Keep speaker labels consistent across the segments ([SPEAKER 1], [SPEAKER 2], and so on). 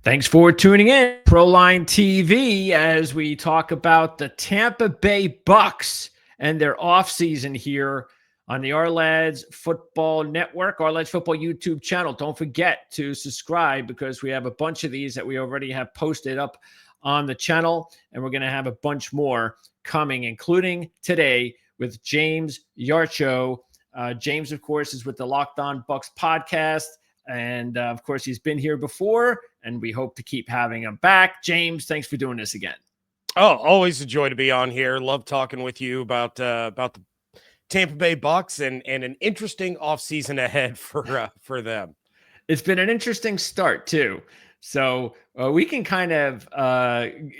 [SPEAKER 1] Thanks for tuning in, Proline TV, as we talk about the Tampa Bay Bucs and their offseason here on the Our Football Network, Our Football YouTube channel. Don't forget to subscribe because we have a bunch of these that we already have posted up on the channel, and we're going to have a bunch more coming, including today with James Yarcho. James, of course, is with the Locked On Bucs podcast. And of course, he's been here before, and we hope to keep having him back. James, thanks for doing this again.
[SPEAKER 2] Oh, always a joy to be on here. Love talking with you about the Tampa Bay Bucs and an interesting offseason ahead for them.
[SPEAKER 1] It's been an interesting start too. So we can kind of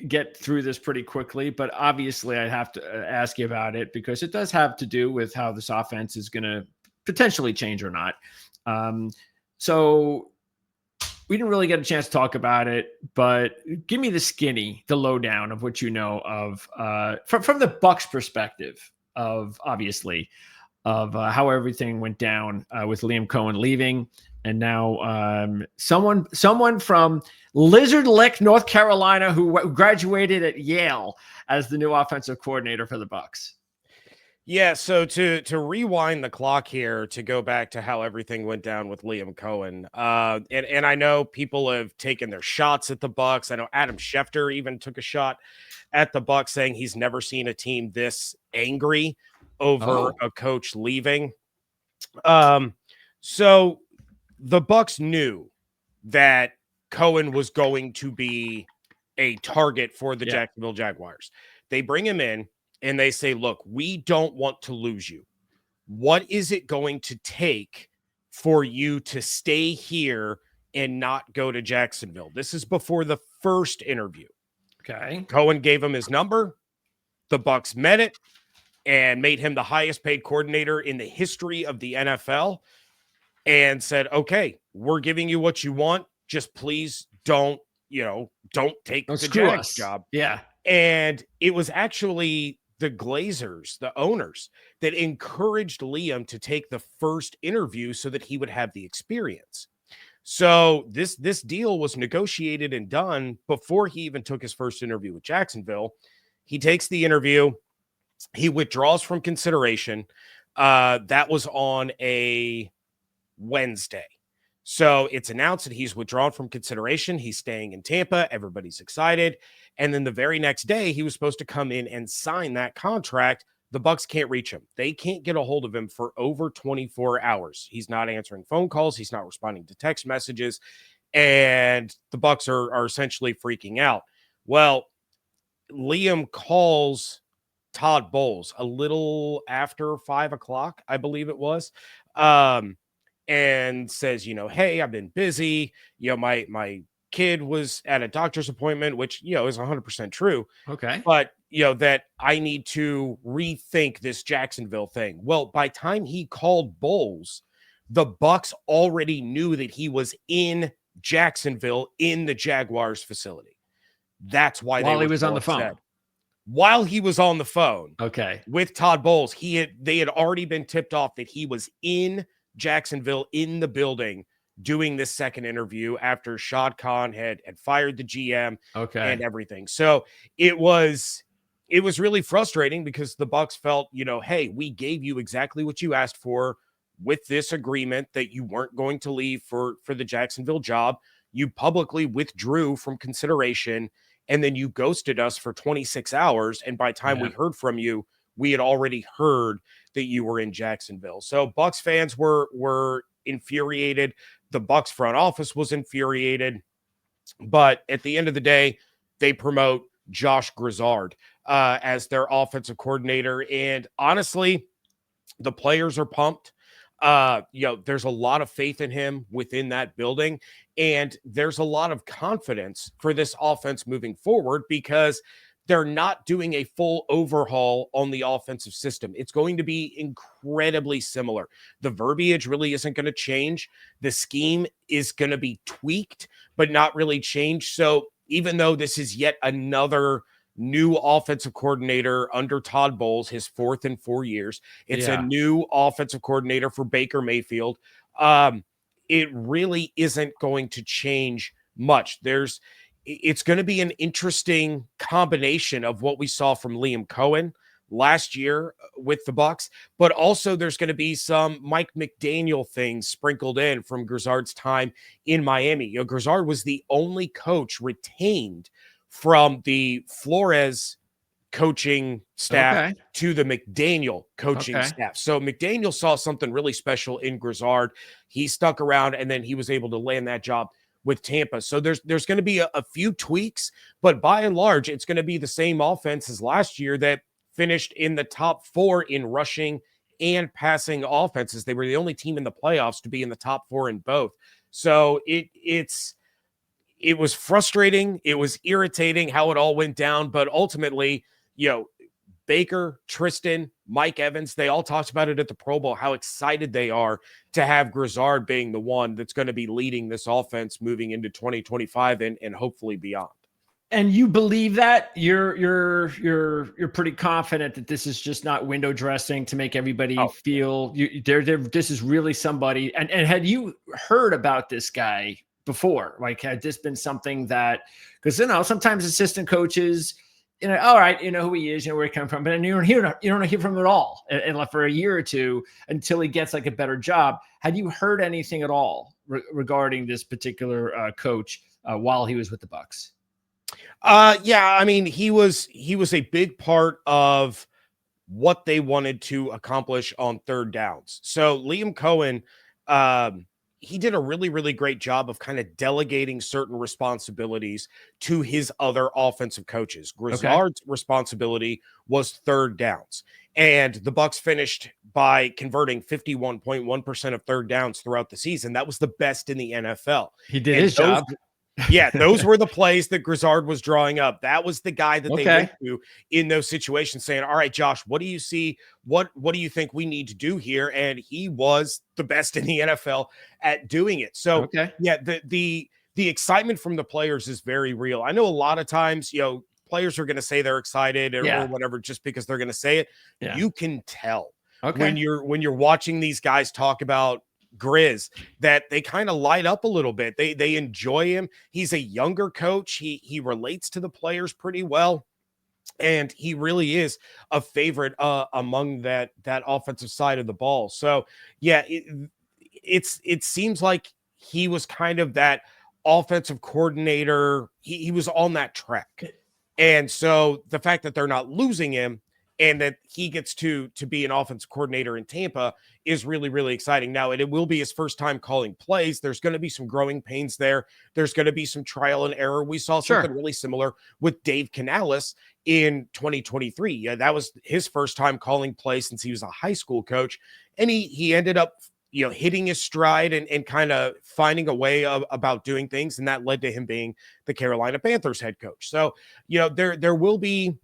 [SPEAKER 1] get through this pretty quickly, but obviously I have to ask you about it because it does have to do with how this offense is going to potentially change or not. So we didn't really get a chance to talk about it, but give me the lowdown of what you know of from the Bucs perspective of obviously of how everything went down with Liam Cohen leaving, and now someone from Lizard Lick, North Carolina, who graduated at Yale as the new offensive coordinator for the Bucs.
[SPEAKER 2] Yeah, so to rewind the clock here, to go back to how everything went down with Liam Cohen, and I know people have taken their shots at the Bucs. I know Adam Schefter even took a shot at the Bucs, saying he's never seen a team this angry over a coach leaving. So the Bucs knew that Cohen was going to be a target for the Jacksonville Jaguars. They bring him in. And they say, look, we don't want to lose you. What is it going to take for you to stay here and not go to Jacksonville? This is before the first interview.
[SPEAKER 1] Okay.
[SPEAKER 2] Cohen gave him his number. The Bucs met it and made him the highest paid coordinator in the history of the NFL and said, okay, we're giving you what you want. Just please don't take the Jags job.
[SPEAKER 1] Yeah.
[SPEAKER 2] And it was actually the Glazers, the owners, that encouraged Liam to take the first interview so that he would have the experience. So this deal was negotiated and done before he even took his first interview with Jacksonville. He takes the interview. He withdraws from consideration. That was on a Wednesday. So it's announced that he's withdrawn from consideration. He's staying in Tampa. Everybody's excited. And then the very next day, he was supposed to come in and sign that contract. The Bucs can't reach him. They can't get a hold of him for over 24 hours. He's not answering phone calls. He's not responding to text messages. And the Bucs are essentially freaking out. Well, Liam calls Todd Bowles a little after 5 o'clock, I believe it was. And says, hey, I've been busy. My kid was at a doctor's appointment, which, is 100% true.
[SPEAKER 1] Okay.
[SPEAKER 2] But, that I need to rethink this Jacksonville thing. Well, by time he called Bowles, the Bucs already knew that he was in Jacksonville in the Jaguars facility. That's why
[SPEAKER 1] While he was on the phone.
[SPEAKER 2] While he was on the phone.
[SPEAKER 1] Okay.
[SPEAKER 2] With Todd Bowles, they had already been tipped off that he was in Jacksonville in the building doing this second interview after Shad Khan had fired the GM and everything. So it was really frustrating because the Bucs felt, hey, we gave you exactly what you asked for with this agreement that you weren't going to leave for the Jacksonville job. You publicly withdrew from consideration and then you ghosted us for 26 hours. And by the time we heard from you, we had already heard that you were in Jacksonville. So Bucs fans were infuriated. The Bucs front office was infuriated. But at the end of the day, they promote Josh Grizzard as their offensive coordinator. And honestly, the players are pumped. There's a lot of faith in him within that building. And there's a lot of confidence for this offense moving forward because they're not doing a full overhaul on the offensive system. It's going to be incredibly similar. The verbiage really isn't going to change. The scheme is going to be tweaked, but not really changed. So even though this is yet another new offensive coordinator under Todd Bowles, his fourth in 4 years, it's a new offensive coordinator for Baker Mayfield. It really isn't going to change much. It's going to be an interesting combination of what we saw from Liam Cohen last year with the Bucs, but also there's going to be some Mike McDaniel things sprinkled in from Grizzard's time in Miami. Grizzard was the only coach retained from the Flores coaching staff to the McDaniel coaching staff. So McDaniel saw something really special in Grizzard. He stuck around, and then he was able to land that job with Tampa. So there's going to be a few tweaks, but by and large, it's going to be the same offense as last year that finished in the top 4 in rushing and passing offenses. They were the only team in the playoffs to be in the top 4 in both. So it was frustrating. It was irritating how it all went down, but ultimately, Baker, Tristan, Mike Evans, they all talked about it at the Pro Bowl, how excited they are to have Grizzard being the one that's going to be leading this offense moving into 2025 and hopefully beyond.
[SPEAKER 1] And you believe that? You're pretty confident that this is just not window dressing to make everybody feel this is really somebody. And had you heard about this guy before? Like, had this been something that, because sometimes assistant coaches, all right, who he is, where he comes from, but then you don't hear from him at all, and for a year or two until he gets like a better job. Had you heard anything at all regarding this particular coach while he was with the Bucs?
[SPEAKER 2] Yeah, I mean, he was a big part of what they wanted to accomplish on third downs. So Liam Cohen, he did a really, really great job of kind of delegating certain responsibilities to his other offensive coaches. Grizzard's responsibility was third downs, and the Bucs finished by converting 51.1% of third downs throughout the season. That was the best in the NFL.
[SPEAKER 1] He did his job.
[SPEAKER 2] Yeah, those were the plays that Grizzard was drawing up. That was the guy that they went to in those situations, saying, all right, Josh, what do you see? What do you think we need to do here? And he was the best in the NFL at doing it. So, yeah, the excitement from the players is very real. I know a lot of times, players are going to say they're excited or whatever just because they're going to say it. Yeah. You can tell when you're watching these guys talk about Grizz that they kind of light up a little bit. They enjoy him. He's a younger coach. He relates to the players pretty well, and he really is a favorite among that offensive side of the ball. So yeah, it seems like he was kind of that offensive coordinator. He was on that track, and so the fact that they're not losing him and that he gets to be an offensive coordinator in Tampa is really, really exciting. Now, it will be his first time calling plays. There's going to be some growing pains there. There's going to be some trial and error. We saw something really similar with Dave Canales in 2023. Yeah, that was his first time calling plays since he was a high school coach. And he ended up, hitting his stride and kind of finding a way about doing things. And that led to him being the Carolina Panthers head coach. So, there will be,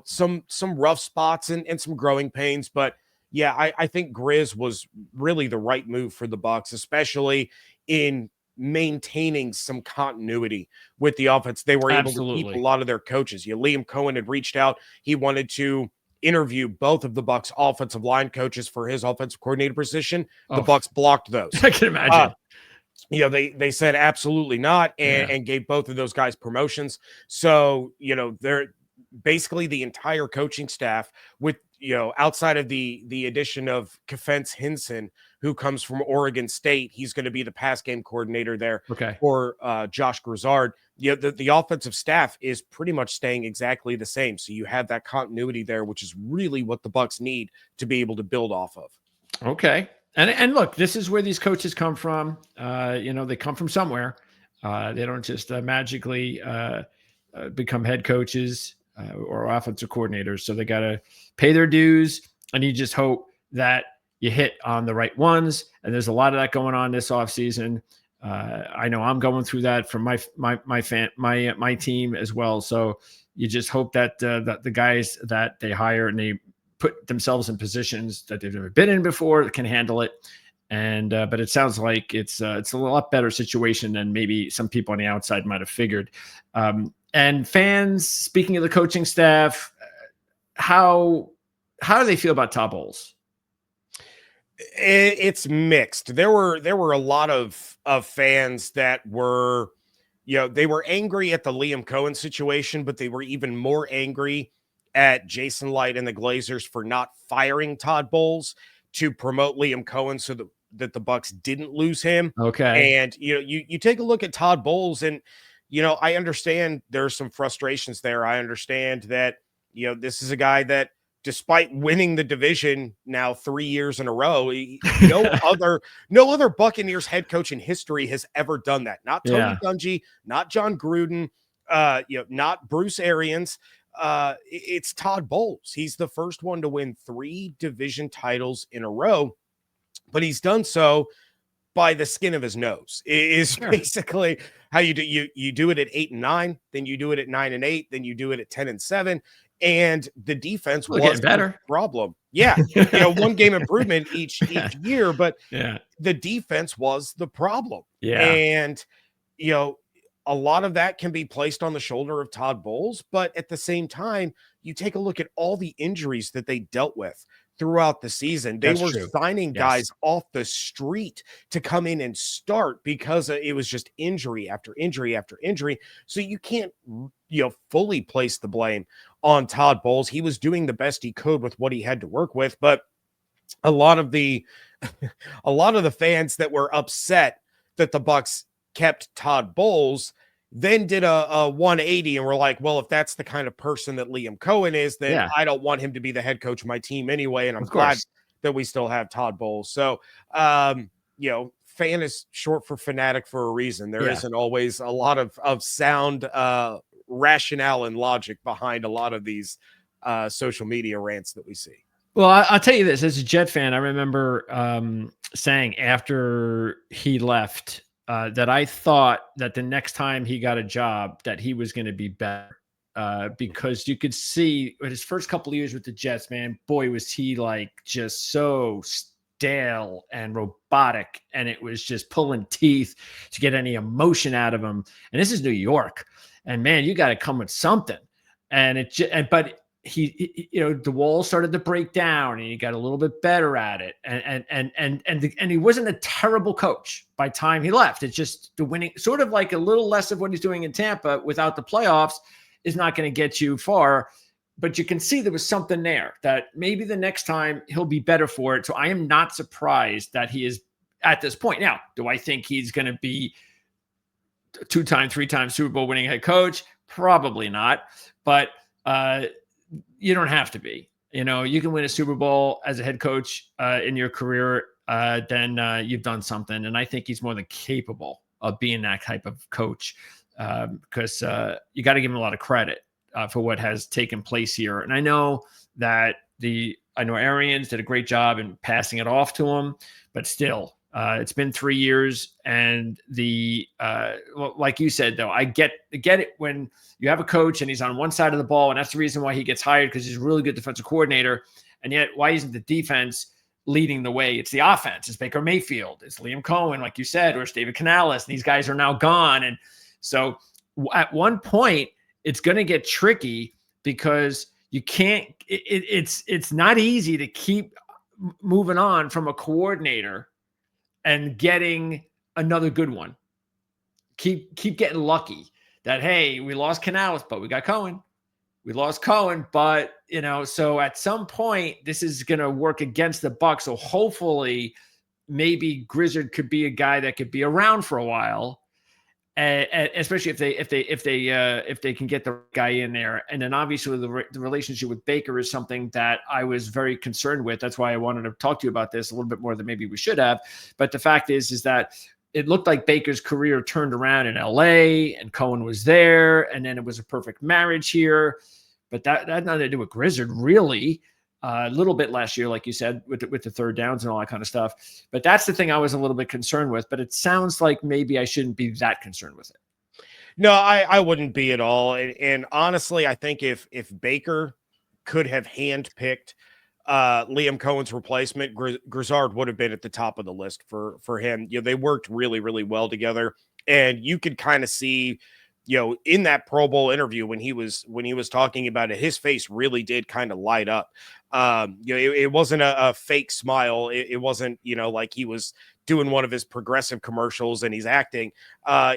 [SPEAKER 2] some rough spots and some growing pains, but yeah, I think Grizz was really the right move for the Bucs, especially in maintaining some continuity with the offense. They were able to keep a lot of their coaches. Liam Cohen had reached out. He wanted to interview both of the Bucs offensive line coaches for his offensive coordinator position. The Bucs blocked those.
[SPEAKER 1] I can imagine.
[SPEAKER 2] They said absolutely not and gave both of those guys promotions. So, they're basically the entire coaching staff with, outside of the addition of Kefense Hinson, who comes from Oregon State. He's going to be the pass game coordinator there for Josh Grizzard. The offensive staff is pretty much staying exactly the same. So you have that continuity there, which is really what the Bucs need to be able to build off of.
[SPEAKER 1] Okay. And look, this is where these coaches come from. They come from somewhere. They don't just magically become head coaches or offensive coordinators. So they got to pay their dues, and you just hope that you hit on the right ones. And there's a lot of that going on this offseason. I know I'm going through that from my team as well. So you just hope that the guys that they hire and they put themselves in positions that they've never been in before can handle it. And but it sounds like it's a lot better situation than maybe some people on the outside might have figured. And fans, speaking of the coaching staff, how do they feel about Todd Bowles?
[SPEAKER 2] It's mixed. There were a lot of fans that were they were angry at the Liam Cohen situation, but they were even more angry at Jason Light and the Glazers for not firing Todd Bowles to promote Liam Cohen so that the Bucs didn't lose him.
[SPEAKER 1] Okay.
[SPEAKER 2] And, you take a look at Todd Bowles and, I understand there's some frustrations there. I understand that, this is a guy that, despite winning the division now 3 years in a row, no other Buccaneers head coach in history has ever done that. Not Tony Dungy, not John Gruden, not Bruce Arians. It's Todd Bowles. He's the first one to win 3 division titles in a row, but he's done so by the skin of his nose. Is basically how you do. You do it at 8-9, then you do it at 9-8, then you do it at 10-7. And the defense was
[SPEAKER 1] better
[SPEAKER 2] problem. Yeah. One game improvement each year, but the defense was the problem.
[SPEAKER 1] Yeah.
[SPEAKER 2] And, a lot of that can be placed on the shoulder of Todd Bowles, but at the same time, you take a look at all the injuries that they dealt with throughout the season. They were signing guys off the street to come in and start because it was just injury after injury after injury. So you can't, fully place the blame on Todd Bowles. He was doing the best he could with what he had to work with, but a lot of the fans that were upset that the Bucs kept Todd Bowles then did a 180 and were like, well, if that's the kind of person that Liam Cohen is, then I don't want him to be the head coach of my team anyway. And I'm glad that we still have Todd Bowles. So, fan is short for fanatic for a reason. There isn't always a lot of sound rationale and logic behind a lot of these social media rants that we see.
[SPEAKER 1] Well, I'll tell you this, as a Jet fan, I remember saying after he left that I thought that the next time he got a job that he was going to be better because you could see in his first couple of years with the Jets, man, boy, was he like just so stale and robotic, and it was just pulling teeth to get any emotion out of him. And this is New York, and man, you got to come with something. But he the walls started to break down and he got a little bit better at it. And he wasn't a terrible coach by the time he left. It's just the winning, sort of like a little less of what he's doing in Tampa without the playoffs is not going to get you far, but you can see there was something there that maybe the next time he'll be better for it. So I am not surprised that he is at this point. Now, do I think he's going to be a 2-time, 3-time Super Bowl winning head coach? Probably not, but you don't have to be. You can win a Super Bowl as a head coach in your career, then you've done something. And I think he's more than capable of being that type of coach because you got to give him a lot of credit for what has taken place here. And I know that Arians did a great job in passing it off to him, but still, it's been 3 years, and like you said, though, I get it when you have a coach and he's on one side of the ball, and that's the reason why he gets hired, because he's a really good defensive coordinator. And yet, why isn't the defense leading the way? It's the offense. It's Baker Mayfield. It's Liam Cohen, like you said, or it's David Canales. And these guys are now gone, and so at one point, it's going to get tricky because you can't. It's not easy to keep moving on from a coordinator and getting another good one. Keep getting lucky that, hey, we lost Canales, but we got Cohen. We lost Cohen, but, so at some point, this is going to work against the Bucs. So hopefully maybe Grizzard could be a guy that could be around for a while, especially if they can get the guy in there. And then obviously the relationship with Baker is something that I was very concerned with. That's why I wanted to talk to you about this a little bit more than maybe we should have. But the fact is that it looked like Baker's career turned around in LA and Cohen was there. And then it was a perfect marriage here. But that had nothing to do with Grizzard, really. A little bit last year, like you said, with the third downs and all that kind of stuff. But that's the thing I was a little bit concerned with. But it sounds like maybe I shouldn't be that concerned with it.
[SPEAKER 2] No, I wouldn't be at all. And honestly, I think if Baker could have handpicked Liam Cohen's replacement, Grizzard would have been at the top of the list for him. They worked really, really well together. And you could kind of see, in that Pro Bowl interview when he was talking about it, his face really did kind of light up. It wasn't a fake smile. It wasn't, like he was doing one of his progressive commercials and he's acting.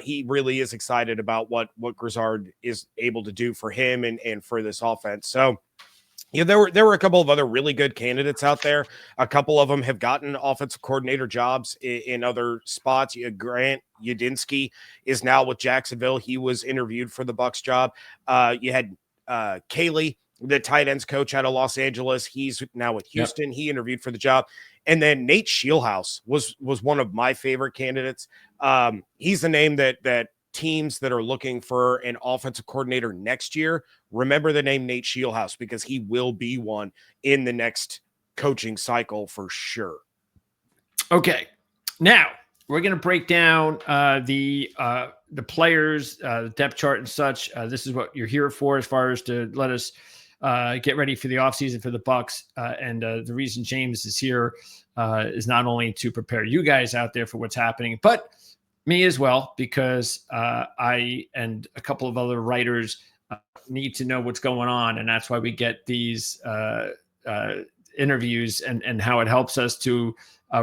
[SPEAKER 2] He really is excited about what Grizzard is able to do for him and for this offense. So, there were a couple of other really good candidates out there. A couple of them have gotten offensive coordinator jobs in other spots. Grant Udinski is now with Jacksonville. He was interviewed for the Bucs job. You had Kaylee, the tight ends coach out of Los Angeles. He's now with Houston. Yep. He interviewed for the job. And then Nate Shieldhouse was one of my favorite candidates. He's the name that teams that are looking for an offensive coordinator next year, remember the name Nate Shieldhouse, because he will be one in the next coaching cycle for sure.
[SPEAKER 1] Okay. Now we're going to break down the players, depth chart and such. This is what you're here for, as far as to let us get ready for the offseason for the Bucs. And the reason James is here is not only to prepare you guys out there for what's happening, but me as well, because I and a couple of other writers need to know what's going on. And that's why we get these interviews and how it helps us to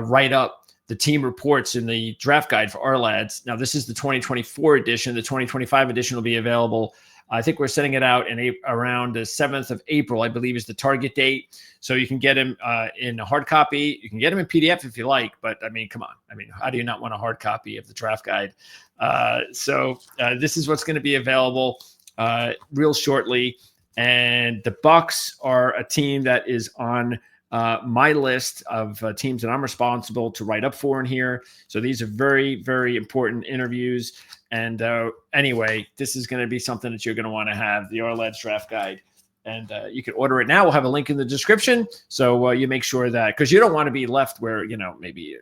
[SPEAKER 1] write up the team reports in the draft guide for our lads. Now, this is the 2024 edition. The 2025 edition will be available. I think we're sending it out in around the 7th of April, I believe, is the target date. So you can get him in a hard copy. You can get him in PDF if you like. But, I mean, come on. I mean, how do you not want a hard copy of the draft guide? So this is what's going to be available real shortly. And the Bucs are a team that is on my list of teams that I'm responsible to write up for in here. So these are very, very important interviews. And anyway, this is going to be something that you're going to want to have, the Our Draft Guide. And you can order it now. We'll have a link in the description. So you make sure that, because you don't want to be left where, maybe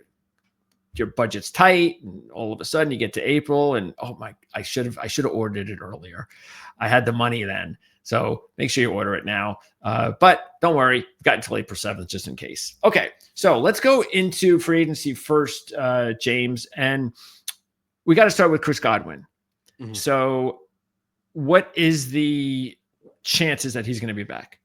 [SPEAKER 1] your budget's tight and all of a sudden you get to April and, oh my, I should have ordered it earlier. I had the money then. So make sure you order it now. But don't worry, we've got until April 7th just in case. Okay, so let's go into free agency first, James. And we got to start with Chris Godwin. Mm-hmm. So what is the chances that he's going to be back?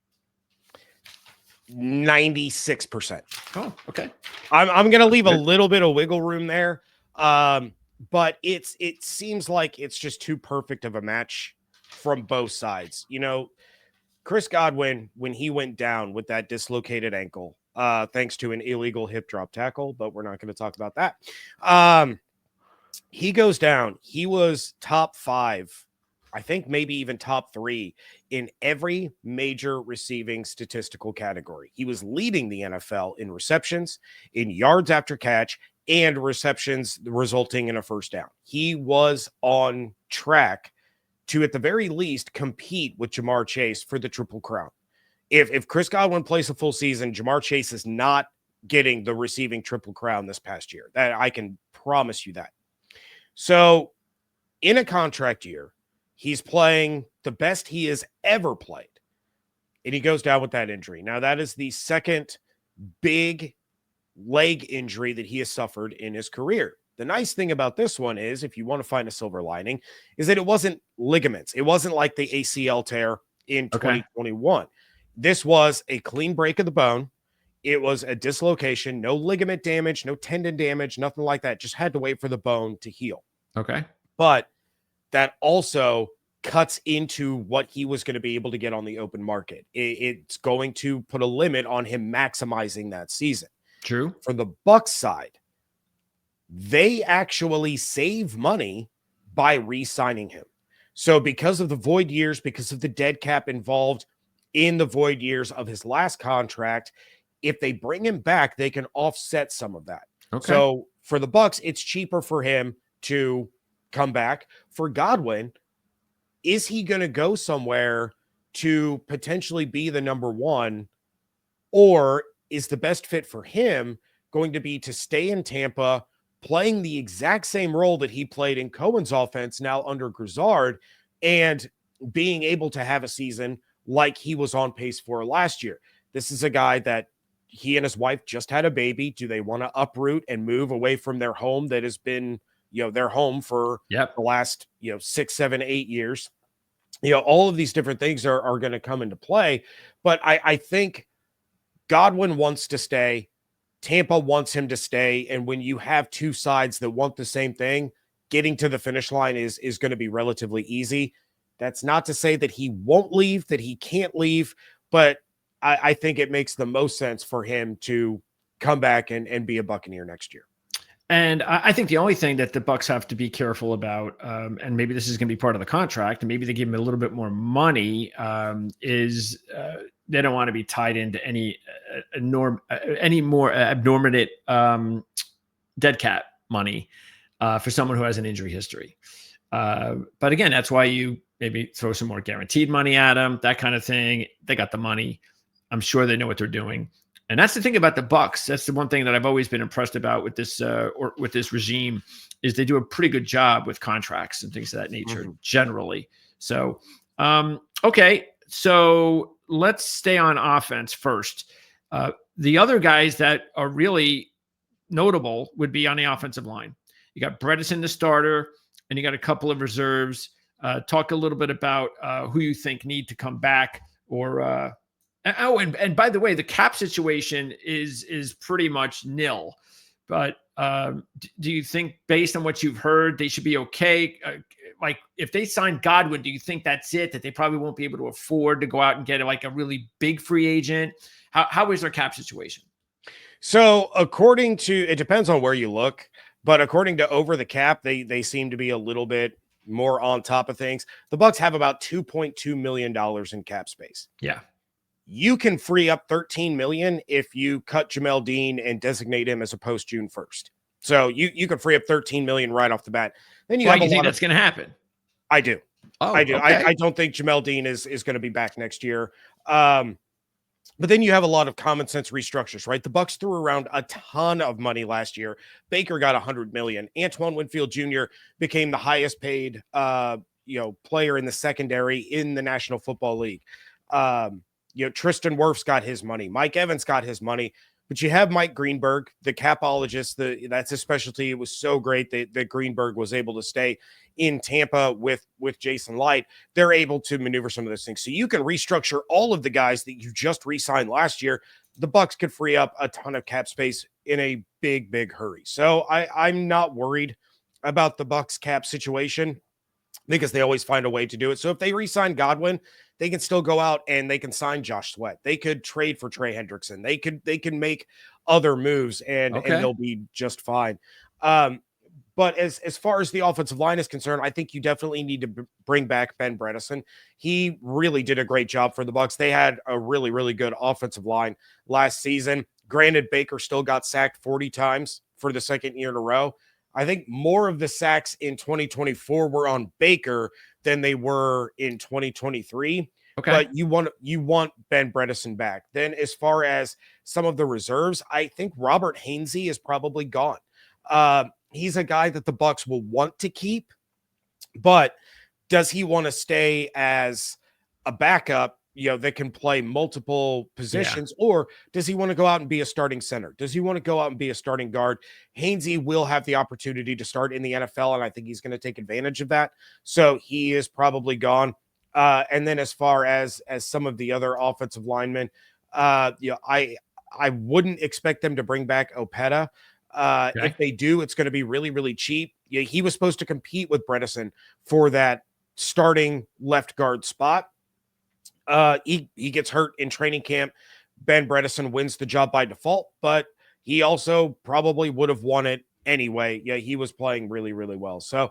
[SPEAKER 2] 96%.
[SPEAKER 1] Oh, okay.
[SPEAKER 2] I'm going to leave a little bit of wiggle room there. But it seems like it's just too perfect of a match from both sides. Chris Godwin, when he went down with that dislocated ankle, thanks to an illegal hip drop tackle, but we're not going to talk about that. He goes down. He was top 5, I think maybe even top 3 in every major receiving statistical category. He was leading the NFL in receptions, in yards after catch, and receptions resulting in a first down. He was on track to, at the very least, compete with Jamar Chase for the Triple Crown. If Chris Godwin plays a full season, Jamar Chase is not getting the receiving Triple Crown this past year. That I can promise you that. So in a contract year, he's playing the best he has ever played, and he goes down with that injury. Now, that is the second big leg injury that he has suffered in his career. The nice thing about this one is, if you want to find a silver lining, is that it wasn't ligaments. It wasn't like the ACL tear in 2021. This was a clean break of the bone. It was a dislocation, no ligament damage, no tendon damage, nothing like that. Just had to wait for the bone to heal.
[SPEAKER 1] Okay.
[SPEAKER 2] But that also cuts into what he was going to be able to get on the open market. It's going to put a limit on him maximizing that season.
[SPEAKER 1] True.
[SPEAKER 2] For the Bucs side, they actually save money by re-signing him. So because of the void years, because of the dead cap involved in the void years of his last contract, if they bring him back, they can offset some of that. Okay. So for the Bucs, it's cheaper for him to come back. For Godwin, is he going to go somewhere to potentially be the number one, or is the best fit for him going to be to stay in Tampa, playing the exact same role that he played in Cohen's offense now under Grizzard, and being able to have a season like he was on pace for last year? This is a guy that he and his wife just had a baby. Do they want to uproot and move away from their home that has been, their home for the last, 6, 7, 8 years? All of these different things are going to come into play. But I think Godwin wants to stay. Tampa wants him to stay. And when you have two sides that want the same thing, getting to the finish line is going to be relatively easy. That's not to say that he won't leave, that he can't leave, but I think it makes the most sense for him to come back and be a Buccaneer next year.
[SPEAKER 1] And I think the only thing that the Bucs have to be careful about, and maybe this is going to be part of the contract, and maybe they give him a little bit more money, is they don't want to be tied into any more abnormate dead cap money for someone who has an injury history. But again, that's why you maybe throw some more guaranteed money at them, that kind of thing. They got the money. I'm sure they know what they're doing. And that's the thing about the Bucs. That's the one thing that I've always been impressed about with this with this regime is they do a pretty good job with contracts and things of that nature generally. So, okay. So let's stay on offense first. The other guys that are really notable would be on the offensive line. You got Bredesen, the starter, and you got a couple of reserves. Talk a little bit about who you think need to come back or and by the way, the cap situation is pretty much nil. But do you think, based on what you've heard, they should be okay? Like, if they sign Godwin, do you think that's it? That they probably won't be able to afford to go out and get like a really big free agent? How is their cap situation?
[SPEAKER 2] So, according to, it depends on where you look, but according to Over the Cap, they seem to be a little bit more on top of things. The Bucs have about $2.2 million in cap space.
[SPEAKER 1] Yeah.
[SPEAKER 2] You can free up $13 million if you cut Jamel Dean and designate him as a post June 1st. So you can free up $13 million right off the bat. Then you
[SPEAKER 1] think that's going to happen?
[SPEAKER 2] I do.
[SPEAKER 1] Oh,
[SPEAKER 2] I do.
[SPEAKER 1] Okay.
[SPEAKER 2] I don't think Jamel Dean is going to be back next year. But then you have a lot of common sense restructures, right? The Bucs threw around a ton of money last year. Baker got $100 million. Antoine Winfield Jr. became the highest paid player in the secondary in the National Football League. Tristan Wirfs got his money. Mike Evans got his money. But you have Mike Greenberg, the capologist. That's his specialty. It was so great that Greenberg was able to stay in Tampa with Jason Light. They're able to maneuver some of those things. So you can restructure all of the guys that you just re-signed last year. The Bucs could free up a ton of cap space in a big, big hurry. So I'm not worried about the Bucs cap situation because they always find a way to do it. So if they re-sign Godwin, they can still go out and they can sign Josh Sweat. They could trade for Trey Hendrickson. They can make other moves and they'll be just fine. But as far as the offensive line is concerned, I think you definitely need to bring back Ben Bredesen. He really did a great job for the Bucs. They had a really, really good offensive line last season. Granted, Baker still got sacked 40 times for the second year in a row. I think more of the sacks in 2024 were on Baker than they were in 2023.
[SPEAKER 1] Okay.
[SPEAKER 2] But you want Ben Bredesen back. Then as far as some of the reserves, I think Robert Hainsey is probably gone. He's a guy that the Bucs will want to keep, but does he want to stay as a backup, that can play multiple positions, or does he want to go out and be a starting center? Does he want to go out and be a starting guard? Hainsey will have the opportunity to start in the NFL, and I think he's going to take advantage of that. So he is probably gone. And then as far as some of the other offensive linemen, I wouldn't expect them to bring back Opeta. If they do, it's going to be really, really cheap. Yeah, he was supposed to compete with Bredesen for that starting left guard spot. He gets hurt in training camp. Ben Bredesen wins the job by default, but he also probably would have won it anyway. Yeah, he was playing really, really well. So,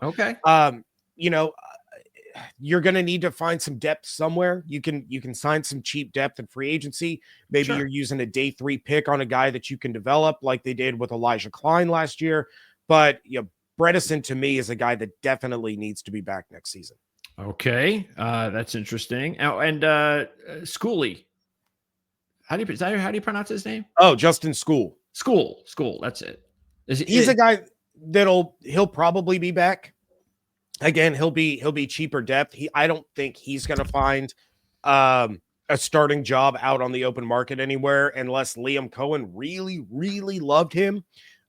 [SPEAKER 2] you're going to need to find some depth somewhere. You can sign some cheap depth in free agency. Maybe you're using a day 3 pick on a guy that you can develop like they did with Elijah Klein last year. But Bredesen to me is a guy that definitely needs to be back next season.
[SPEAKER 1] Okay. That's interesting. Oh, and Schooley. How do you pronounce his name?
[SPEAKER 2] Oh, Justin School.
[SPEAKER 1] School. That's it.
[SPEAKER 2] He's a guy he'll probably be back. Again, he'll be cheaper depth. I don't think he's going to find a starting job out on the open market anywhere unless Liam Cohen really, really loved him.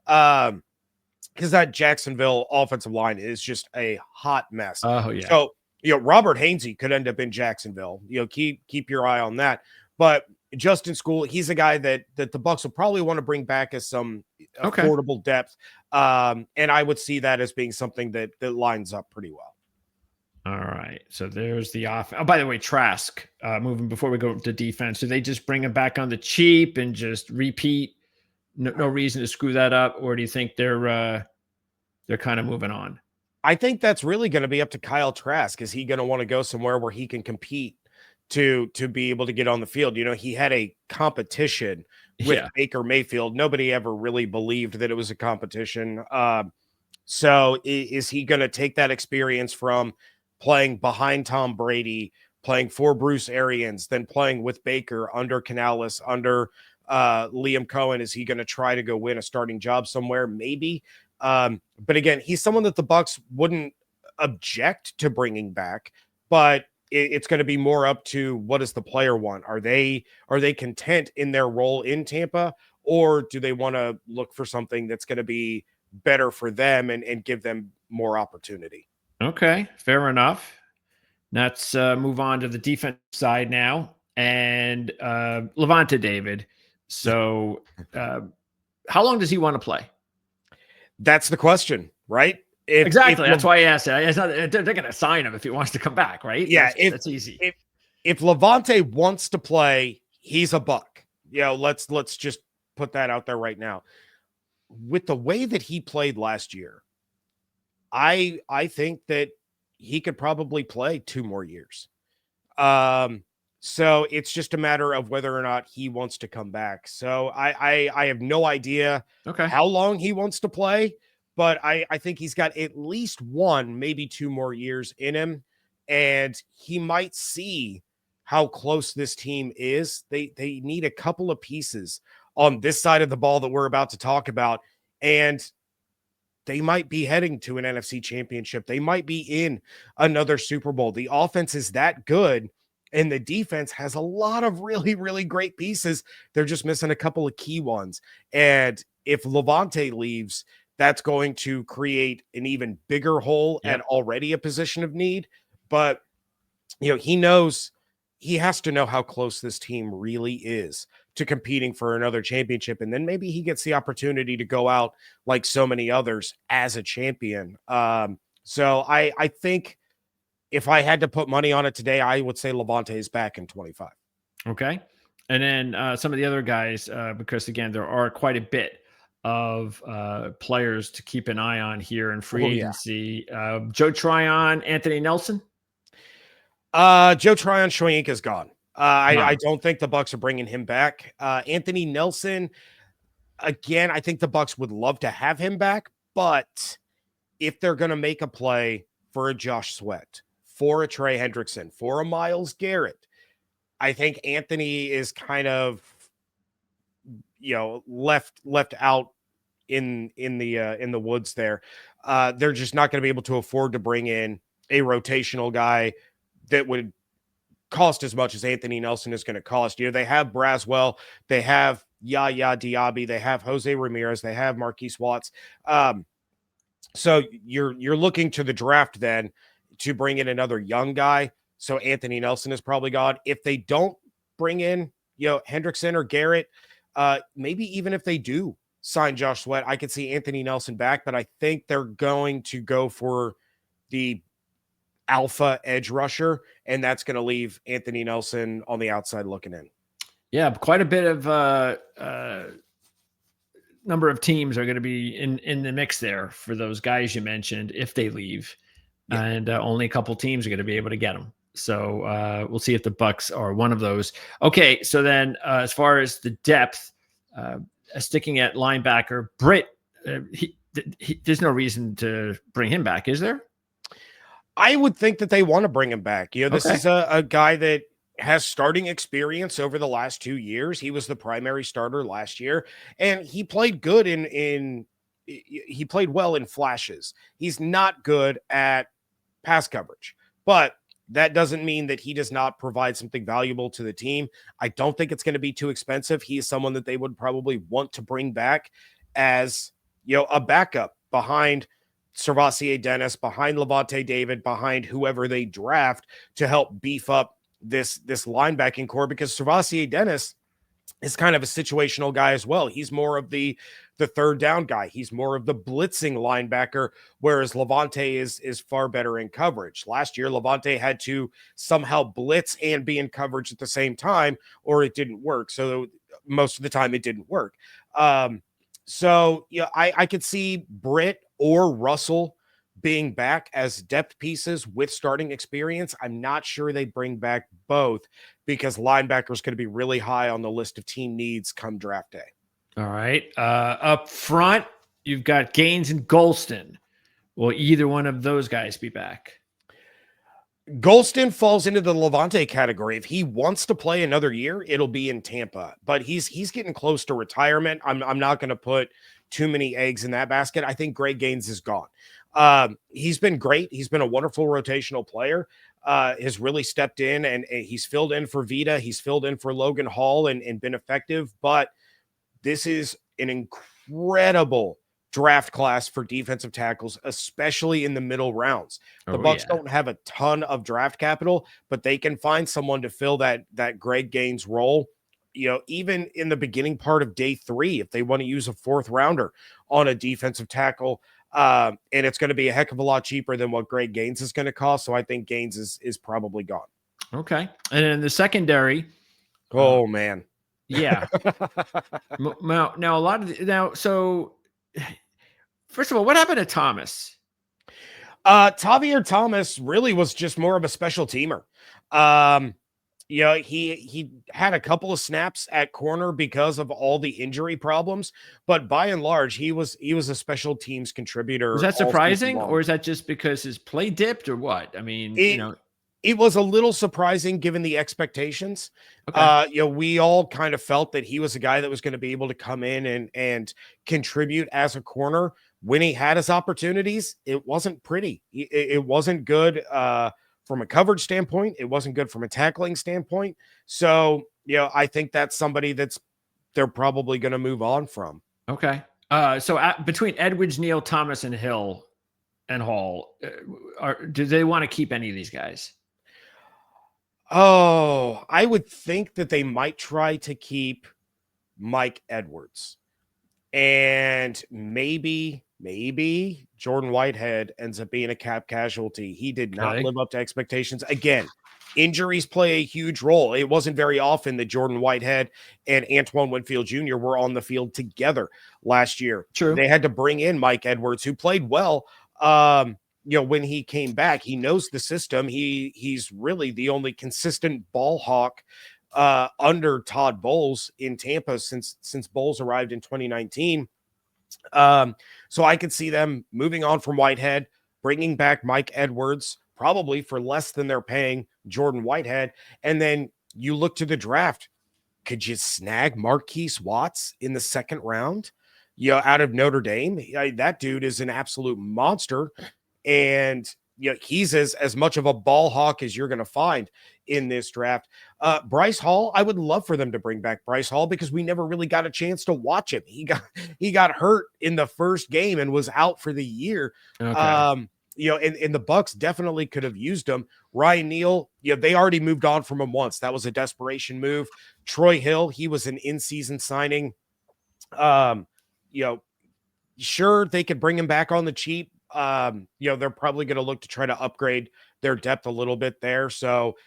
[SPEAKER 2] Because that Jacksonville offensive line is just a hot mess.
[SPEAKER 1] Oh yeah.
[SPEAKER 2] So Robert Hainsey could end up in Jacksonville. Keep your eye on that. But Justin School, he's a guy that the Bucs will probably want to bring back as some affordable depth. And I would see that as being something that lines up pretty well.
[SPEAKER 1] All right. So there's the off. Oh, by the way, Trask, moving before we go to defense. Do they just bring him back on the cheap and just repeat? No reason to screw that up, or do you think they're kind of moving on?
[SPEAKER 2] I think that's really going to be up to Kyle Trask. Is he going to want to go somewhere where he can compete to be able to get on the field? He had a competition with Baker Mayfield. Nobody ever really believed that it was a competition. So is he going to take that experience from playing behind Tom Brady, playing for Bruce Arians, then playing with Baker under Canales, under Liam Cohen? Is he going to try to go win a starting job somewhere? Maybe. But again, he's someone that the Bucs wouldn't object to bringing back, but it's going to be more up to what does the player want? Are they content in their role in Tampa, or do they want to look for something that's going to be better for them and give them more opportunity?
[SPEAKER 1] Okay, fair enough. Let's move on to the defense side now, and Lavonte David. So how long does he want to play?
[SPEAKER 2] That's the question, right?
[SPEAKER 1] Exactly. That's why I asked it. They're going to sign him if he wants to come back, right?
[SPEAKER 2] Yeah,
[SPEAKER 1] that's easy.
[SPEAKER 2] If Lavonte wants to play, he's a Buck. Let's just put that out there right now. With the way that he played last year, I think that he could probably play 2 more years. So it's just a matter of whether or not he wants to come back. So I have no idea how long he wants to play, but I think he's got at least 1, maybe 2 more years in him. And he might see how close this team is. They need a couple of pieces on this side of the ball that we're about to talk about. And they might be heading to an NFC championship. They might be in another Super Bowl. The offense is that good, and the defense has a lot of really, really great pieces. They're just missing a couple of key ones. And if Lavonte leaves, that's going to create an even bigger hole at already a position of need. But, he knows he has to know how close this team really is to competing for another championship. And then maybe he gets the opportunity to go out like so many others as a champion. So I think if I had to put money on it today, I would say Lavonte is back in 25.
[SPEAKER 1] Okay. And then some of the other guys, because again, there are quite a bit of players to keep an eye on here in free agency. Joe Tryon, Anthony Nelson.
[SPEAKER 2] Joe Tryon Shoyinka is gone. I don't think the Bucs are bringing him back. Anthony Nelson, again, I think the Bucs would love to have him back, but if they're going to make a play for a Josh Sweat, for a Trey Hendrickson, for a Myles Garrett, I think Anthony is kind of, left out in the woods there. They're just not going to be able to afford to bring in a rotational guy that would cost as much as Anthony Nelson is going to cost. They have Braswell, they have Yaya Diaby, they have Jose Ramirez, they have Marquise Watts. So you're looking to the draft then to bring in another young guy. So Anthony Nelson is probably gone. If they don't bring in, Hendrickson or Garrett, maybe even if they do sign Josh Sweat, I could see Anthony Nelson back, but I think they're going to go for the alpha edge rusher, and that's going to leave Anthony Nelson on the outside looking in.
[SPEAKER 1] Yeah, quite a bit of number of teams are going to be in the mix there for those guys you mentioned if they leave, and only a couple teams are going to be able to get them. So we'll see if the Bucs are one of those. Okay, so then as far as the depth, sticking at linebacker, Britt, there's no reason to bring him back, is there?
[SPEAKER 2] I would think that they want to bring him back. This is a guy that has starting experience over the last 2 years. He was the primary starter last year, and he played good he played well in flashes. He's not good at pass coverage, but that doesn't mean that he does not provide something valuable to the team. I don't think it's going to be too expensive. He is someone that they would probably want to bring back as, a backup behind Servassier Dennis, behind Lavonte David, behind whoever they draft to help beef up this linebacking core, because Servassier Dennis, is kind of a situational guy as well. He's more of the third down guy. He's more of the blitzing linebacker, whereas Levante is far better in coverage. Last year, Levante had to somehow blitz and be in coverage at the same time, or it didn't work. So most of the time it didn't work. So yeah, I could see Britt or Russell being back as depth pieces with starting experience. I'm not sure they bring back both because linebacker is going to be really high on the list of team needs come draft day.
[SPEAKER 1] All right. Up front, you've got Gaines and Golston. Will either one of those guys be back?
[SPEAKER 2] Golston falls into the Levante category. If he wants to play another year, it'll be in Tampa, but he's getting close to retirement. I'm not going to put too many eggs in that basket. I think Greg Gaines is gone. He's been great. He's been a wonderful rotational player. Has really stepped in and he's filled in for Vita. He's filled in for Logan Hall and been effective, but this is an incredible draft class for defensive tackles, especially in the middle rounds. The Bucs don't have a ton of draft capital, but they can find someone to fill that Greg Gaines role. You know, even in the beginning part of day 3, if they want to use a 4th rounder on a defensive tackle, and it's going to be a heck of a lot cheaper than what Greg Gaines is going to cost. So I think Gaines is probably gone.
[SPEAKER 1] Okay. And in the secondary.
[SPEAKER 2] Oh man.
[SPEAKER 1] Yeah. Now a lot of so first of all, what happened to Thomas?
[SPEAKER 2] Tavier Thomas really was just more of a special teamer. You know, he had a couple of snaps at corner because of all the injury problems, but by and large, he was a special teams contributor.
[SPEAKER 1] Was that surprising, or is that just because his play dipped, or what? I mean,
[SPEAKER 2] it was a little surprising given the expectations.
[SPEAKER 1] Okay.
[SPEAKER 2] You know, we all kind of felt that he was a guy that was going to be able to come in and contribute as a corner. When he had his opportunities, it wasn't pretty. It wasn't good from a coverage standpoint. It wasn't good from a tackling standpoint. So, you know, I think that's somebody they're probably going to move on from.
[SPEAKER 1] Okay. So between Edwards, Neal, Thomas, and Hill and Hall, do they want to keep any of these guys?
[SPEAKER 2] Oh, I would think that they might try to keep Mike Edwards, and maybe Jordan Whitehead ends up being a cap casualty. He did not live up to expectations. Again, injuries play a huge role. It wasn't very often that Jordan Whitehead and Antoine Winfield Jr. were on the field together last year.
[SPEAKER 1] True.
[SPEAKER 2] They had to bring in Mike Edwards, who played well. You know, when he came back, he knows the system. He's really the only consistent ball hawk under Todd Bowles in Tampa since Bowles arrived in 2019. So I could see them moving on from Whitehead, bringing back Mike Edwards, probably for less than they're paying Jordan Whitehead. And then you look to the draft. Could you snag Marquise Watts in the 2nd round? You know, out of Notre Dame? That dude is an absolute monster. And you know, he's as much of a ball hawk as you're going to find in this draft. Bryce Hall, I would love for them to bring back Bryce Hall because we never really got a chance to watch him. He got hurt in the first game and was out for the year.
[SPEAKER 1] Okay.
[SPEAKER 2] You know, and the Bucs definitely could have used him. Ryan Neal, you know, they already moved on from him once. That was a desperation move. Troy Hill, he was an in-season signing. You know, sure, they could bring him back on the cheap. You know, they're probably going to look to try to upgrade their depth a little bit there. So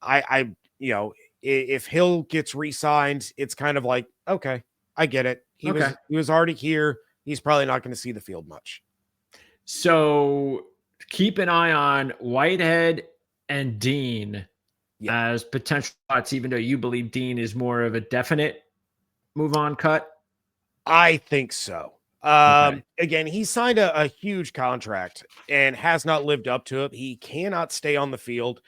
[SPEAKER 2] I you know, if Hill gets re-signed, it's kind of like, okay, I get it. He was already here. He's probably not going to see the field much.
[SPEAKER 1] So keep an eye on Whitehead and Dean as potential spots, even though you believe Dean is more of a definite move on cut.
[SPEAKER 2] I think so. Again, he signed a huge contract and has not lived up to it. He cannot stay on the field.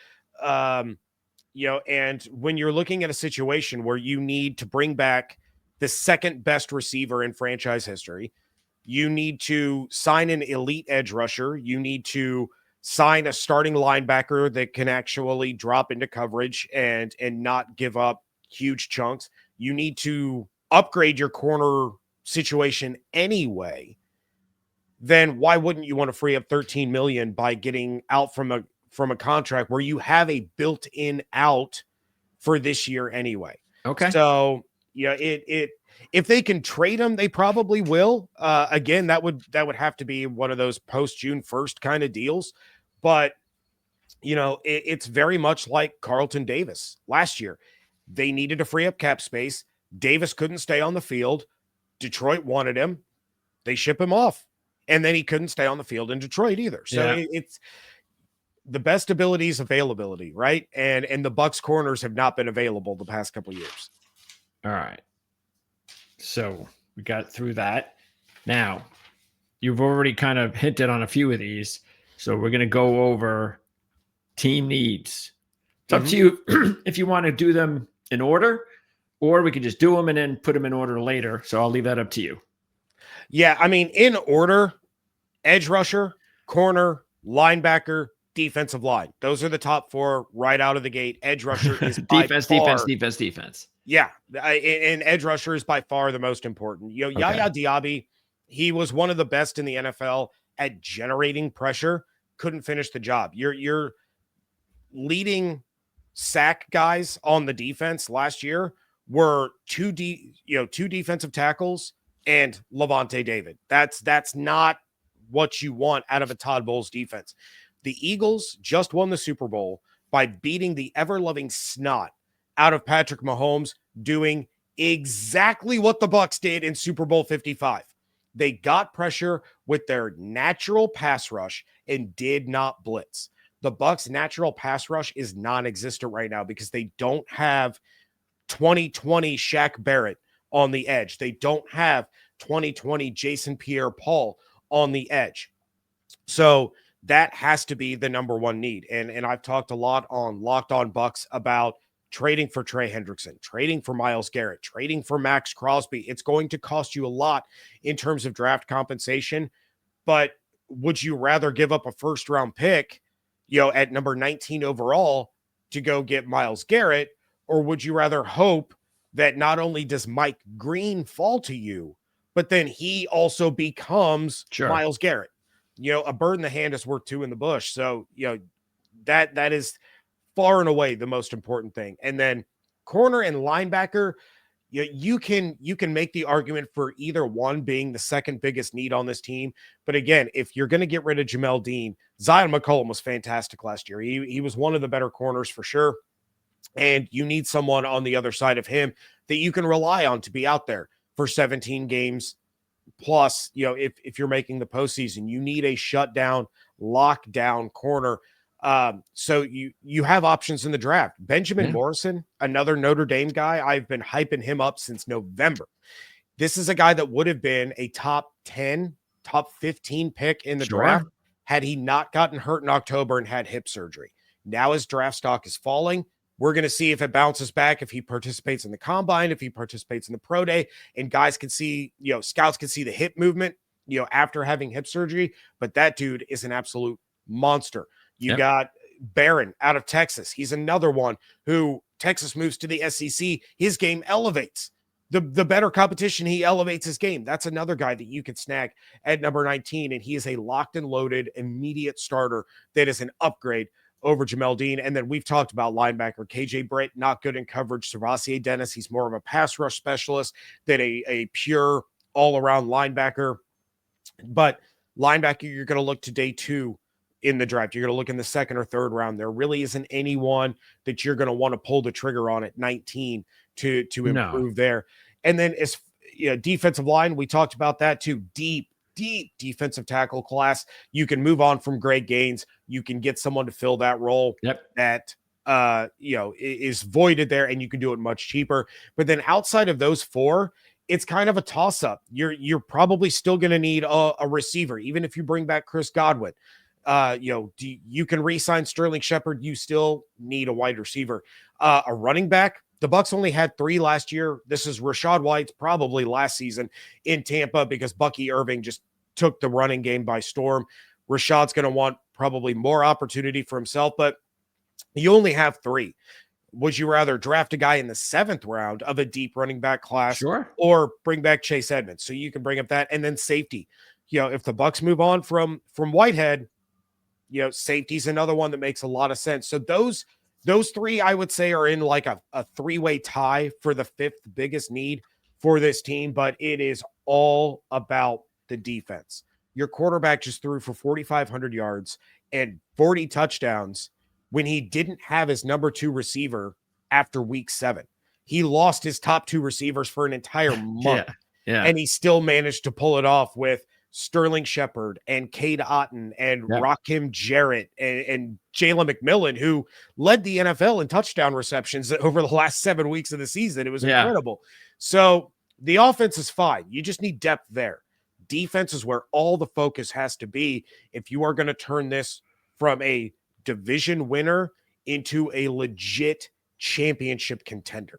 [SPEAKER 2] You know, and when you're looking at a situation where you need to bring back the 2nd best receiver in franchise history, you need to sign an elite edge rusher. You need to sign a starting linebacker that can actually drop into coverage and not give up huge chunks. You need to upgrade your corner situation anyway. Then why wouldn't you want to free up $13 million by getting out from a contract where you have a built-in out for this year anyway?
[SPEAKER 1] Okay.
[SPEAKER 2] So If they can trade him, they probably will. Again, that would have to be one of those post June 1st kind of deals. But it's very much like Carlton Davis last year. They needed to free up cap space. Davis couldn't stay on the field. Detroit wanted him. They ship him off. And then he couldn't stay on the field in Detroit either. So it's the best ability is availability, right? And the Bucs corners have not been available the past couple of years.
[SPEAKER 1] All right. So we got through that. Now, you've already kind of hinted on a few of these. So we're going to go over team needs. It's up to you if you want to do them in order, or we can just do them and then put them in order later. So I'll leave that up to you.
[SPEAKER 2] Yeah, I mean, in order, edge rusher, corner, linebacker, defensive line. Those are the top four right out of the gate. Edge rusher is
[SPEAKER 1] defense.
[SPEAKER 2] Yeah, and edge rusher is by far the most important. Yaya Diaby, he was one of the best in the NFL at generating pressure. Couldn't finish the job. Your leading sack guys on the defense last year were two defensive tackles and Levante David. That's not what you want out of a Todd Bowles defense. The Eagles just won the Super Bowl by beating the ever-loving snot out of Patrick Mahomes, doing exactly what the Bucs did in Super Bowl 55. They got pressure with their natural pass rush and did not blitz. The Bucs' natural pass rush is non-existent right now because they don't have 2020 Shaq Barrett on the edge. They don't have 2020 Jason Pierre-Paul on the edge. So that has to be the number one need. And I've talked a lot on Locked On Bucs about trading for Trey Hendrickson, trading for Myles Garrett, trading for Max Crosby. It's going to cost you a lot in terms of draft compensation, but would you rather give up a first round pick, at number 19 overall to go get Myles Garrett, or would you rather hope that not only does Mike Green fall to you, but then he also becomes Myles Garrett? A bird in the hand is worth two in the bush. So, that is far and away the most important thing. And then corner and linebacker, you can make the argument for either one being the second biggest need on this team. But again, if you're going to get rid of Jamel Dean, Zion McCollum was fantastic last year. He was one of the better corners for sure. And you need someone on the other side of him that you can rely on to be out there for 17 games. Plus, if you're making the postseason, you need a shutdown, lockdown corner. So you have options in the draft. Benjamin Morrison, another Notre Dame guy. I've been hyping him up since November. This is a guy that would have been a top 10, top 15 pick in the draft had he not gotten hurt in October and had hip surgery. Now his draft stock is falling. We're going to see if it bounces back, if he participates in the combine, if he participates in the pro day, and guys can see, scouts can see the hip movement, after having hip surgery. But that dude is an absolute monster. You got Barron out of Texas. He's another one who Texas moves to the SEC. His game elevates. The better competition, he elevates his game. That's another guy that you could snag at number 19, and he is a locked and loaded immediate starter that is an upgrade over Jamel Dean. And then we've talked about linebacker KJ Britt, not good in coverage. Servassier Dennis, he's more of a pass rush specialist than a pure all-around linebacker. But linebacker, you're going to look to day 2 in the draft. You're going to look in the second or third round. There really isn't anyone that you're going to want to pull the trigger on at 19 to improve there. And then as defensive line, we talked about that too. Deep defensive tackle class. You can move on from Greg Gaines. You can get someone to fill that role that is voided there, and you can do it much cheaper. But then outside of those four, it's kind of a toss-up. You're probably still going to need a receiver, even if you bring back Chris Godwin. You can re-sign Sterling Shepard. You still need a wide receiver. A running back. The Bucs only had 3 last year. This is Rachaad White's probably last season in Tampa because Bucky Irving just took the running game by storm. Rachaad's going to want probably more opportunity for himself, but you only have 3. Would you rather draft a guy in the 7th round of a deep running back class or bring back Chase Edmonds? So you can bring up that. And then safety. If the Bucs move on from Whitehead, safety's another one that makes a lot of sense. So those those three, I would say, are in like a three-way tie for the fifth biggest need for this team, but it is all about the defense. Your quarterback just threw for 4,500 yards and 40 touchdowns when he didn't have his number 2 receiver after week 7. He lost his top 2 receivers for an entire month. And he still managed to pull it off with Sterling Shepard and Cade Otton and Rakim Jarrett and Jalen McMillan, who led the NFL in touchdown receptions over the last 7 weeks of the season. It was incredible. So the offense is fine. You just need depth there. Defense is where all the focus has to be if you are going to turn this from a division winner into a legit championship contender.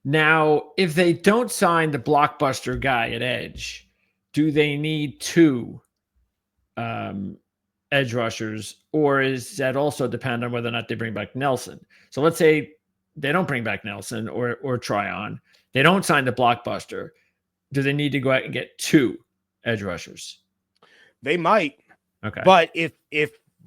[SPEAKER 1] Now, if they don't sign the blockbuster guy at edge, do they need 2 edge rushers, or is that also depend on whether or not they bring back Nelson? So let's say they don't bring back Nelson or Tryon. They don't sign the blockbuster. Do they need to go out and get 2 edge rushers?
[SPEAKER 2] They might.
[SPEAKER 1] Okay.
[SPEAKER 2] But if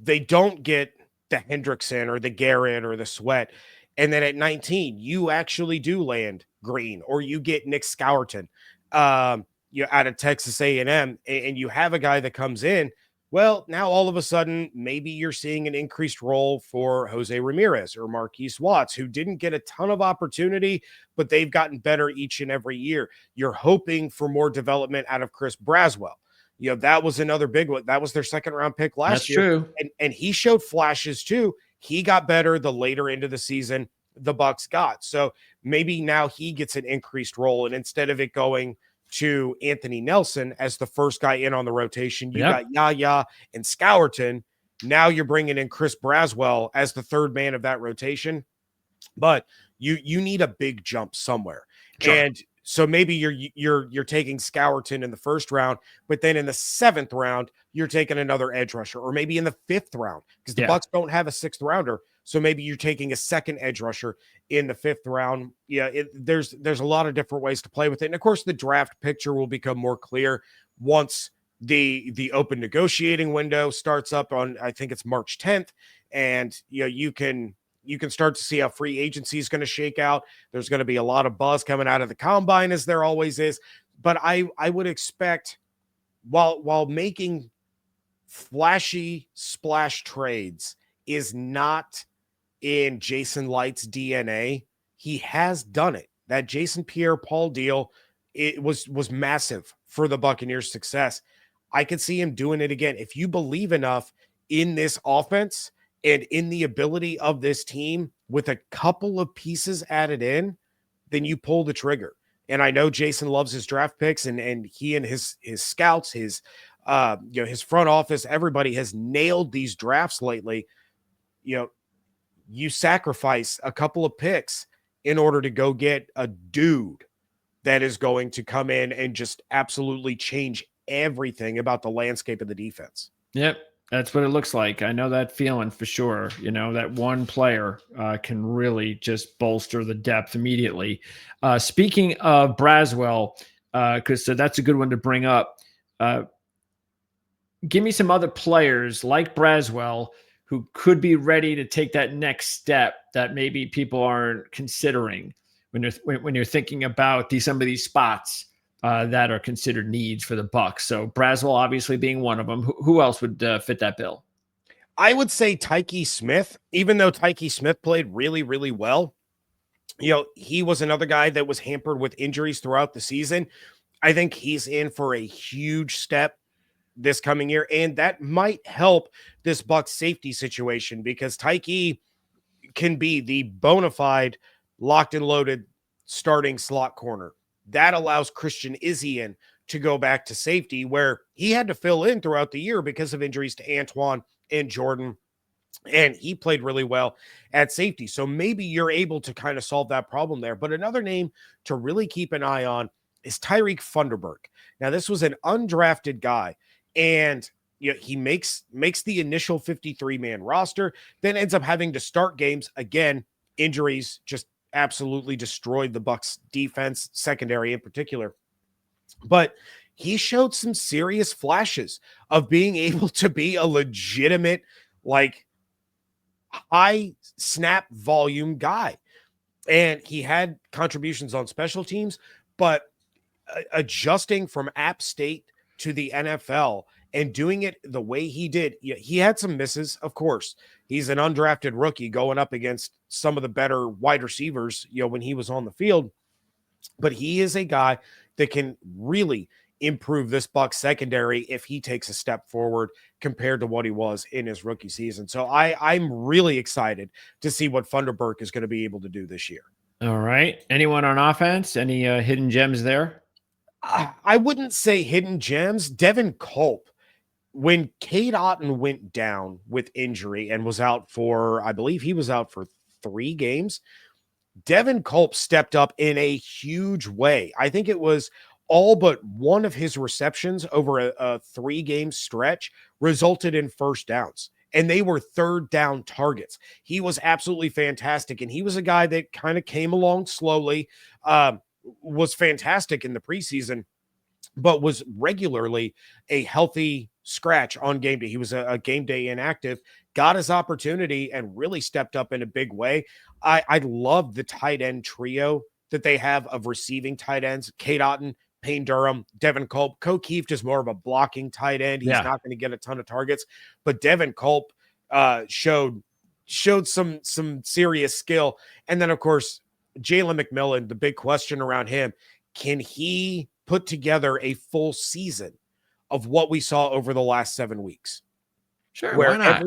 [SPEAKER 2] they don't get the Hendrickson or the Garrett or the Sweat, and then at 19, you actually do land Green, or you get Nick Scourton out of Texas A&M, and you have a guy that comes in, well, now all of a sudden, maybe you're seeing an increased role for Jose Ramirez or Marquise Watts, who didn't get a ton of opportunity, but they've gotten better each and every year. You're hoping for more development out of Chris Braswell. That was another big one. That was their second-round pick last year.
[SPEAKER 1] True.
[SPEAKER 2] And he showed flashes too. He got better the later into the season the Bucs got. So maybe now he gets an increased role, and instead of it going to Anthony Nelson as the first guy in on the rotation, you got Yaya and Scourton. Now you're bringing in Chris Braswell as the third man of that rotation, but you need a big jump somewhere. Sure. And so maybe you're taking Scourton in the first round, but then in the 7th round, you're taking another edge rusher, or maybe in the 5th round, because the Bucs don't have a 6th rounder. So maybe you're taking a second edge rusher in the 5th round. There's a lot of different ways to play with it. And of course, the draft picture will become more clear once the open negotiating window starts up on, I think it's March 10th. And you can start to see how free agency is going to shake out. There's going to be a lot of buzz coming out of the combine, as there always is. But I would expect, while making flashy splash trades is not in Jason Light's DNA, he has done it. That Jason Pierre-Paul deal, it was massive for the Buccaneers' success. I could see him doing it again. If you believe enough in this offense and in the ability of this team with a couple of pieces added in, then you pull the trigger. And I know Jason loves his draft picks, and he and his scouts, his front office, everybody has nailed these drafts lately. You sacrifice a couple of picks in order to go get a dude that is going to come in and just absolutely change everything about the landscape of the defense.
[SPEAKER 1] Yep. That's what it looks like. I know that feeling for sure. That one player can really just bolster the depth immediately. Speaking of Braswell, so that's a good one to bring up. Give me some other players like Braswell who could be ready to take that next step that maybe people aren't considering when you're thinking about some of these spots that are considered needs for the Bucs. So Braswell obviously being one of them. Who else would fit that bill?
[SPEAKER 2] I would say Tyke Smith, even though Tyke Smith played really, really well. He was another guy that was hampered with injuries throughout the season. I think he's in for a huge step this coming year, and that might help this Bucs safety situation, because Tyke can be the bona fide locked and loaded starting slot corner. That allows Christian Izien to go back to safety, where he had to fill in throughout the year because of injuries to Antoine and Jordan, and he played really well at safety. So maybe you're able to kind of solve that problem there. But another name to really keep an eye on is Tyreek Funderburk. Now, this was an undrafted guy, and he makes the initial 53-man roster, then ends up having to start games. Again, injuries just absolutely destroyed the Bucs defense, secondary in particular. But he showed some serious flashes of being able to be a legitimate, high snap volume guy. And he had contributions on special teams, but adjusting from App State to the NFL and doing it the way he did, he had some misses, of course. He's an undrafted rookie going up against some of the better wide receivers, when he was on the field. But he is a guy that can really improve this Bucs secondary if he takes a step forward compared to what he was in his rookie season. So I'm really excited to see what Funderburk is going to be able to do this year.
[SPEAKER 1] All right. Anyone on offense? Any hidden gems there?
[SPEAKER 2] I wouldn't say hidden gems. Devin Culp, when Cade Otton went down with injury and was out for, I believe he was out for 3 games, Devin Culp stepped up in a huge way. I think it was all but one of his receptions over a 3-game stretch resulted in first downs, and they were third down targets. He was absolutely fantastic, and he was a guy that kind of came along slowly, was fantastic in the preseason, but was regularly a healthy scratch on game day. He was a game day inactive, got his opportunity, and really stepped up in a big way. I love the tight end trio that they have of receiving tight ends: Cade Otton, Payne Durham, Devin Culp. Keeft is more of a blocking tight end. He's not going to get a ton of targets, but Devin Culp showed some serious skill. And then, of course, Jalen McMillan, the big question around him, can he put together a full season of what we saw over the last 7 weeks?
[SPEAKER 1] Sure,
[SPEAKER 2] where
[SPEAKER 1] why not?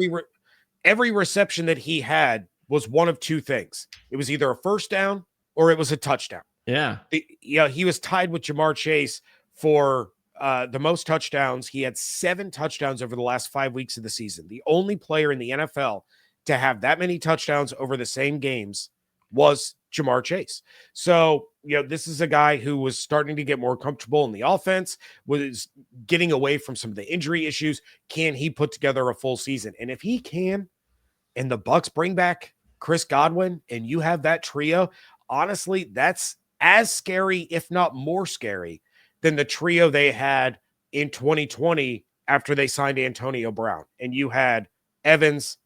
[SPEAKER 2] every reception that he had was one of 2 things. It was either a first down or it was a touchdown.
[SPEAKER 1] Yeah.
[SPEAKER 2] He was tied with Jamar Chase for the most touchdowns. He had 7 touchdowns over the last 5 weeks of the season. The only player in the NFL to have that many touchdowns over the same games was Jamar Chase. So, this is a guy who was starting to get more comfortable in the offense, was getting away from some of the injury issues. Can he put together a full season? And if he can, and the Bucs bring back Chris Godwin, and you have that trio, honestly, that's as scary, if not more scary, than the trio they had in 2020 after they signed Antonio Brown. And you had Evans,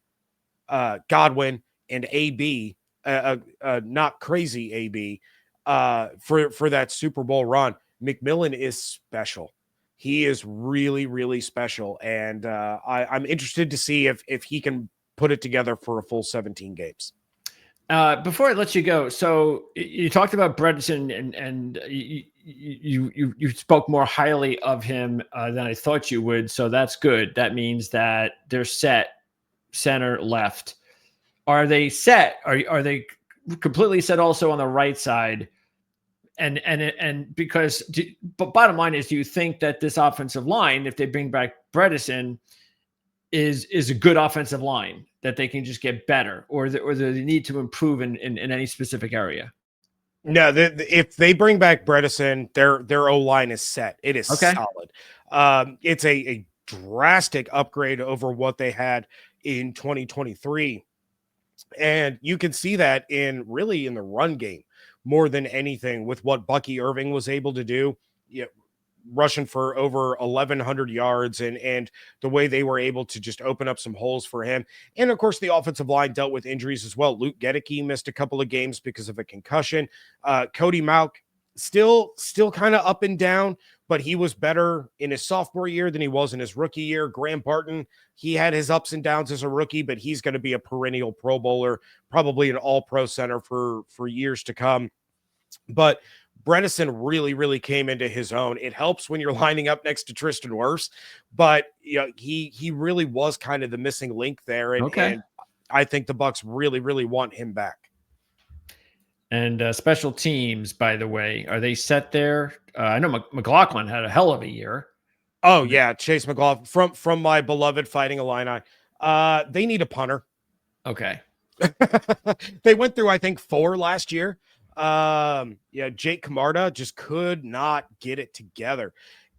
[SPEAKER 2] Godwin, and AB, not crazy AB, for that Super Bowl run. McMillan is special. He is really, really special. And I'm interested to see if he can put it together for a full 17 games.
[SPEAKER 1] Before I let you go, so you talked about Bredesen, and you spoke more highly of him than I thought you would. So that's good. That means that they're set center left. Are they set? Are they completely set also on the right side? And because, but bottom line is, do you think that this offensive line, if they bring back Bredesen, is a good offensive line that they can just get better, or do they need to improve in any specific area?
[SPEAKER 2] No, if they bring back Bredesen, their O-line is set. It is solid. It's a drastic upgrade over what they had in 2023. And you can see that in the run game more than anything with what Bucky Irving was able to do. Rushing for over 1,100 yards and the way they were able to just open up some holes for him. And of course, the offensive line dealt with injuries as well. Luke Gedeke missed a couple of games because of a concussion. Cody Mauch still kind of up and down, but he was better in his sophomore year than he was in his rookie year. Graham Barton, he had his ups and downs as a rookie, but he's going to be a perennial Pro Bowler, probably an all-pro center for years to come. But Bredesen really, really came into his own. It helps when you're lining up next to Tristan Wirfs, but he really was kind of the missing link there. And I think the Bucs really, really want him back.
[SPEAKER 1] And special teams, by the way, are they set there? I know McLaughlin had a hell of a year.
[SPEAKER 2] Oh yeah, Chase McLaughlin from my beloved Fighting Illini. They need a punter.
[SPEAKER 1] Okay.
[SPEAKER 2] They went through, I think, 4 last year. Jake Camarda just could not get it together.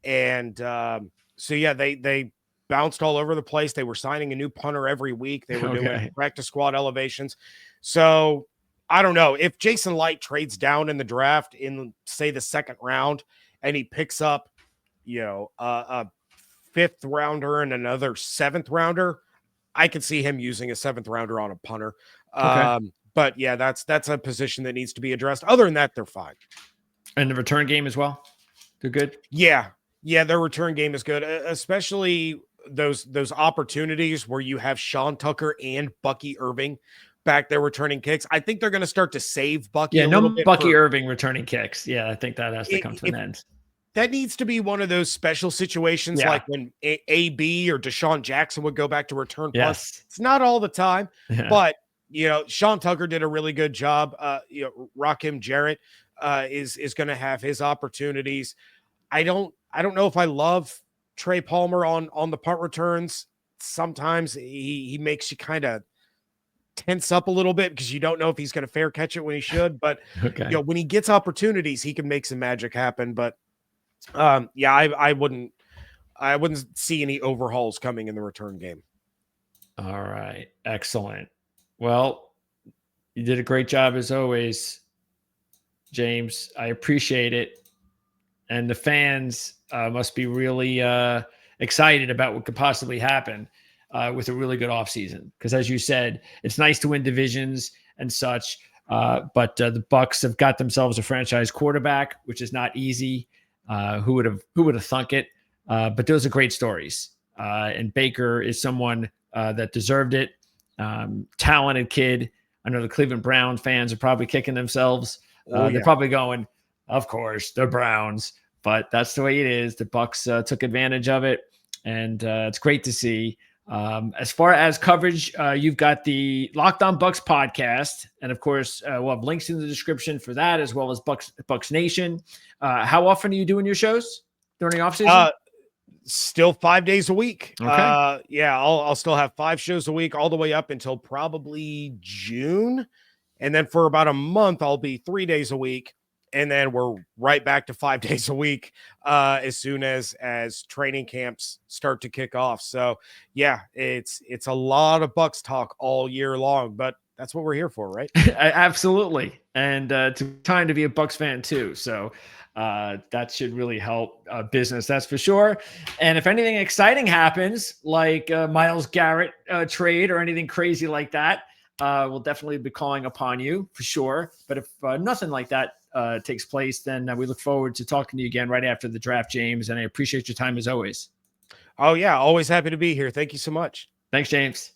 [SPEAKER 2] And they bounced all over the place. They were signing a new punter every week. They were doing practice squad elevations. So I don't know if Jason Light trades down in the draft in, say, the 2nd round, and he picks up, a 5th rounder and another 7th rounder. I could see him using a 7th rounder on a punter.
[SPEAKER 1] Okay.
[SPEAKER 2] But yeah, that's a position that needs to be addressed. Other than that, they're fine.
[SPEAKER 1] And the return game as well? They're good?
[SPEAKER 2] Yeah. Yeah, their return game is good, especially those opportunities where you have Sean Tucker and Bucky Irving back there returning kicks. I think they're going to start to save Bucky a little bit.
[SPEAKER 1] Bucky Irving returning kicks. Yeah, I think that has to come to an end.
[SPEAKER 2] That needs to be one of those special situations like when AB or Deshaun Jackson would go back to return punts. It's not all the time, but Sean Tucker did a really good job. Rakim Jarrett is going to have his opportunities. I don't know if I love Trey Palmer on the punt returns. Sometimes he makes you kind of tense up a little bit because you don't know if he's going to fair catch it when he should. But when he gets opportunities, he can make some magic happen. But I wouldn't see any overhauls coming in the return game.
[SPEAKER 1] All right. Excellent. Well, you did a great job as always, James. I appreciate it. And the fans must be really excited about what could possibly happen with a really good offseason. Because as you said, it's nice to win divisions and such. But the Bucs have got themselves a franchise quarterback, which is not easy. Who would have thunk it? But those are great stories. And Baker is someone that deserved it. Talented kid. I know the Cleveland Brown fans are probably kicking themselves. They're probably going, of course, the Browns. But that's the way it is. The Bucs took advantage of it, and it's great to see. As far as coverage, you've got the Locked On Bucs podcast, and of course, we'll have links in the description for that, as well as Bucs Nation. How often are you doing your shows during the offseason?
[SPEAKER 2] Still 5 days a week.
[SPEAKER 1] Okay.
[SPEAKER 2] I'll still have 5 shows a week all the way up until probably June, and then for about a month, I'll be 3 days a week. And then we're right back to 5 days a week as soon as training camps start to kick off. So, yeah, it's a lot of Bucs talk all year long, but that's what we're here for, right?
[SPEAKER 1] Absolutely. And time to be a Bucs fan too. So that should really help business, that's for sure. And if anything exciting happens, like Myles Garrett trade or anything crazy like that, we'll definitely be calling upon you for sure. But if nothing like that takes place, then we look forward to talking to you again right after the draft, James. And I appreciate your time as always.
[SPEAKER 2] Oh, yeah. Always happy to be here. Thank you so much.
[SPEAKER 1] Thanks, James.